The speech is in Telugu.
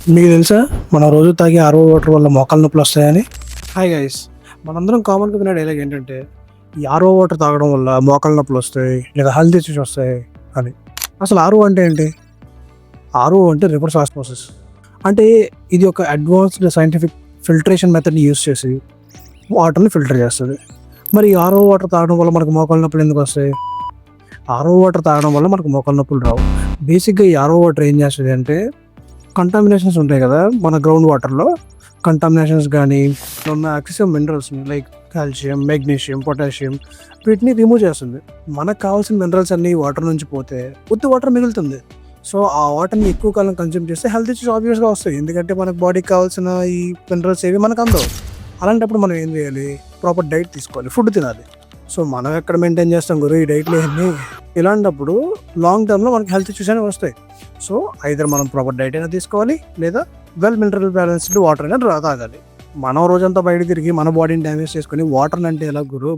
మీకు తెలుసా మనం రోజు తాగే ఆర్ఓ వాటర్ వల్ల మోకాలు నొప్పులు వస్తాయని? హాయ్ గైస్, మనందరం కామన్గా వినే డైలాగ్ ఏంటంటే ఈ ఆర్ఓ వాటర్ తాగడం వల్ల మోకాలు నొప్పులు వస్తాయి లేదా హెల్త్ ఇష్యూస్ వస్తాయి అని. అసలు ఆర్ఓ అంటే ఏంటి? ఆర్ఓ అంటే రివర్స్ ఆస్మోసిస్. అంటే ఇది ఒక అడ్వాన్స్డ్ సైంటిఫిక్ ఫిల్టరేషన్ మెథడ్ని యూస్ చేసి వాటర్ని ఫిల్టర్ చేస్తుంది. మరి ఈ ఆర్ఓ వాటర్ తాగడం వల్ల మనకు మోకాలు నొప్పులు ఎందుకు వస్తాయి? ఆర్ఓ వాటర్ తాగడం వల్ల మనకు మోకాలు నొప్పులు రావు. బేసిక్గా ఈ ఆర్ఓ వాటర్ ఏం చేస్తుంది అంటే కంటామినేషన్స్ ఉంటాయి కదా మన గ్రౌండ్ వాటర్లో, కంటామినేషన్స్ కానీ ఉన్న ఎక్సెసివ్ మినరల్స్ని లైక్ కాల్షియం, మెగ్నీషియం, పొటాషియం వీటిని రిమూవ్ చేస్తుంది. మనకు కావాల్సిన మినరల్స్ అన్నీ వాటర్ నుంచి పోతే ఉత్తి వాటర్ మిగులుతుంది. సో ఆ వాటర్ని ఎక్కువ కాలం కన్జ్యూమ్ చేస్తే హెల్త్ ఇష్యూస్ ఆబ్వియస్గా వస్తాయి, ఎందుకంటే మనకు బాడీకి కావాల్సిన ఈ మినరల్స్ ఏవి మనకు అందవు. అలాంటప్పుడు మనం ఏం చేయాలి? ప్రాపర్ డైట్ తీసుకోవాలి, ఫుడ్ తినాలి. సో మనం ఎక్కడ మెయింటైన్ చేస్తాం గురు ఈ డైట్లు అన్నీ? ఇలాంటప్పుడు లాంగ్ టర్మ్లో మనకి హెల్త్ ఇష్యూస్ అనేవి వస్తాయి. సో ఐదర్ మనం ప్రాపర్ డైట్ అయినా తీసుకోవాలి, లేదా వెల్ మినరల్ బ్యాలెన్స్డ్ వాటర్ అయినా తాగాలి. మనం రోజంతా బయట తిరిగి మన బాడీని డ్యామేజ్ చేసుకుని వాటర్ అంటే ఎలా గురు?